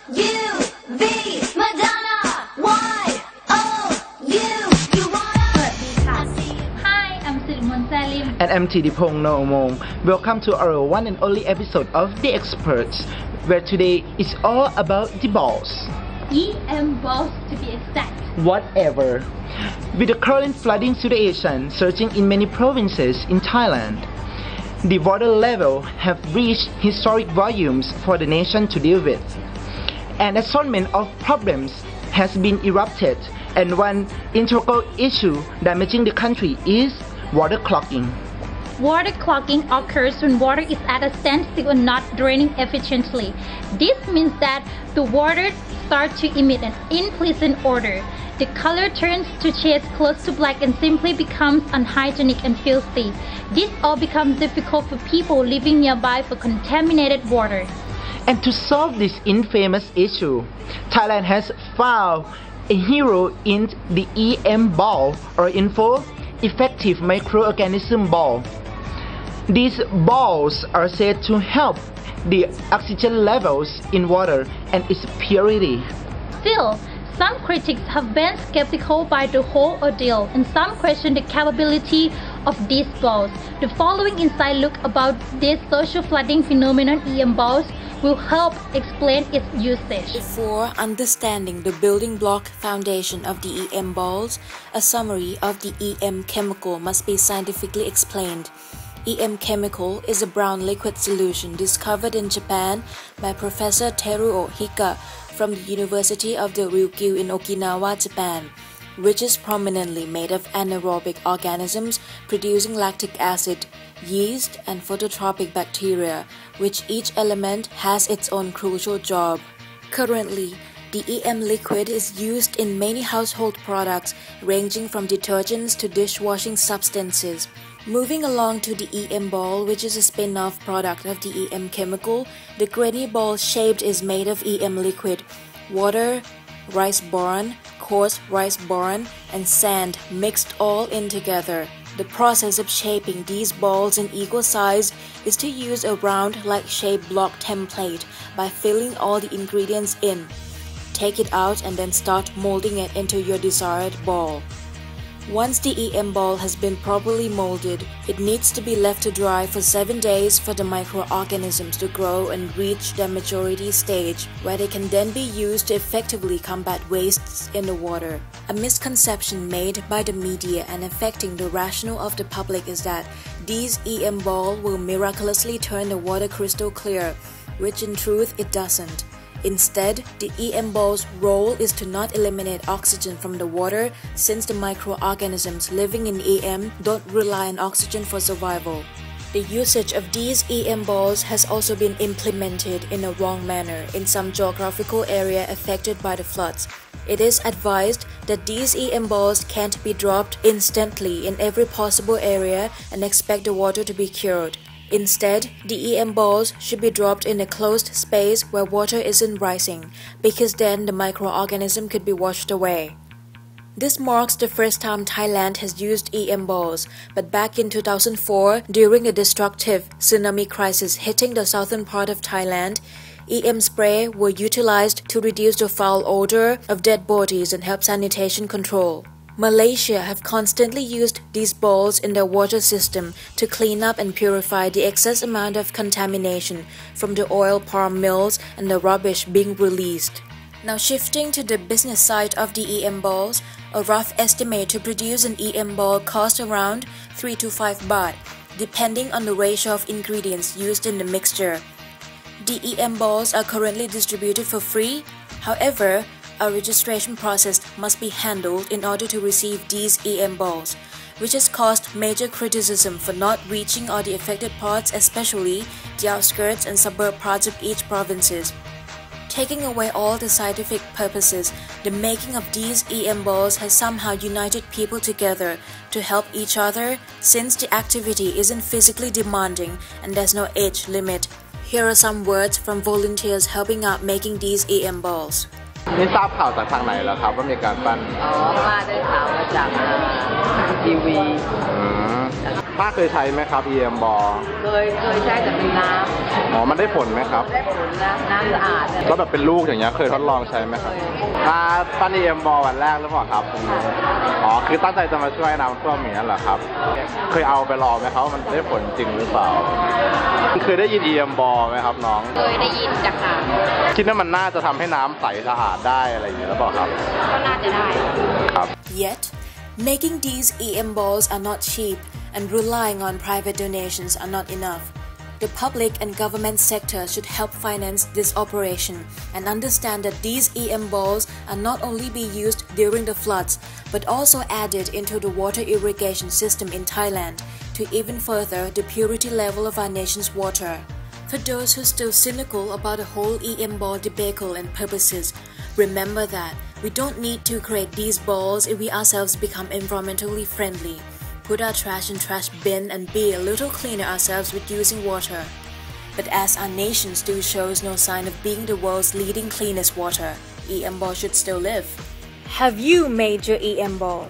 V Madonna Y O U you wanna สวัสดีค่ะ Hi I'm Sirimon Salim And I'm Thidipong Noomong. Welcome to our one and only episode of The Experts, where today is all about the balls. EM balls to be exact. Whatever. With the current flooding situation surging in many provinces in Thailand, the water level have reached historic volumes for the nation to deal with. An assortment of problems has been erupted, and one integral issue damaging the country is water clogging. Water clogging occurs when water is at a standstill and not draining efficiently. This means that the water starts to emit an unpleasant odor. The color turns to shades close to black and simply becomes unhygienic and filthy. This all becomes difficult for people living nearby for contaminated water. And to solve this infamous issue, Thailand has found a hero in the EM ball, or info effective microorganism ball. These balls are said to help the oxygen levels in water and its purity. Still, some critics have been skeptical by the whole ordeal and some question the capability of these balls. The following inside look about this social flooding phenomenon EM balls will help explain its usage. Before understanding the building block foundation of the EM balls, a summary of the EM chemical must be scientifically explained. EM chemical is a brown liquid solution discovered in Japan by Professor Teruo Hika from the University of the Ryukyu in Okinawa, Japan, which is prominently made of anaerobic organisms producing lactic acid, yeast, and phototropic bacteria, which each element has its own crucial job. Currently, the EM liquid is used in many household products ranging from detergents to dishwashing substances. Moving along to the EM ball, which is a spin-off product of the EM chemical, the grainy ball shaped is made of EM liquid, water, rice boron, coarse rice boron, and sand mixed all in together. The process of shaping these balls in equal size is to use a round-like shaped block template by filling all the ingredients in. Take it out and then start molding it into your desired ball. Once the EM ball has been properly molded, it needs to be left to dry for 7 days for the microorganisms to grow and reach their maturity stage, where they can then be used to effectively combat wastes in the water. A misconception made by the media and affecting the rationale of the public is that these EM ball will miraculously turn the water crystal clear, which in truth it doesn't. Instead, the EM ball's role is to not eliminate oxygen from the water, since the microorganisms living in EM don't rely on oxygen for survival. The usage of these EM balls has also been implemented in a wrong manner in some geographical area affected by the floods. It is advised that these EM balls can't be dropped instantly in every possible area and expect the water to be cured. Instead, the EM balls should be dropped in a closed space where water isn't rising, because then the microorganism could be washed away. This marks the first time Thailand has used EM balls, but back in 2004, during a destructive tsunami crisis hitting the southern part of Thailand, EM spray were utilized to reduce the foul odor of dead bodies and help sanitation control. Malaysia have constantly used these balls in their water system to clean up and purify the excess amount of contamination from the oil palm mills and the rubbish being released. Now shifting to the business side of the EM balls, a rough estimate to produce an EM ball costs around 3 to 5 baht, depending on the ratio of ingredients used in the mixture. The EM balls are currently distributed for free. However, a registration process must be handled in order to receive these EM balls, which has caused major criticism for not reaching all the affected parts, especially the outskirts and suburb parts of each provinces. Taking away all the scientific purposes, the making of these EM balls has somehow united people together to help each other, since the activity isn't physically demanding and there's no age limit. Here are some words from volunteers helping out making these EM balls. นี่ทราบข่าวจากทางไหนแล้วครับว่ามีการปั้น ป้าได้ข่าวมาจากทีวี ป้าเคยใช้ไหมครับ EM ball เคยใช้แต่เป็นน้ อ๋อมันได้ผลไหมครับ ำได้ผลนะน้ำสะอาด ก็แบบเป็นลูกอย่างเงี้ยเคยทดลองใช้ไหมครับปั้น EM ball วันแรกหรือเปล่าครับอ๋อคือตั้งใจจะมาช่วยน้ำท่วมอย่างนี้ยเหรอครับเคยเอาไปลองไหมครับมันได้ผลจริงหรือเปล่าเคยได้ยิน EM ball ไหมครับน้องเคยได้ยินจ้ะค่ะคิดว่ามันน่าจะทำให้น้ำใสสะอาดได้อะไรอย่างเงี้ยหรือเปล่าครับก็น่าจะได้ครับ Yet, making these EM balls are not cheap and relying on private donations are not enough. The public and government sector should help finance this operation and understand that these EM balls are not only be used during the floods but also added into the water irrigation system in Thailand to even further the purity level of our nation's water. For those who are still cynical about the whole EM ball debacle and purposes, remember that we don't need to create these balls if we ourselves become environmentally friendly. Put our trash in trash bin and be a little cleaner ourselves with using water. But as our nation still shows no sign of being the world's leading cleanest water, EM ball should still live. Have you made your EM ball?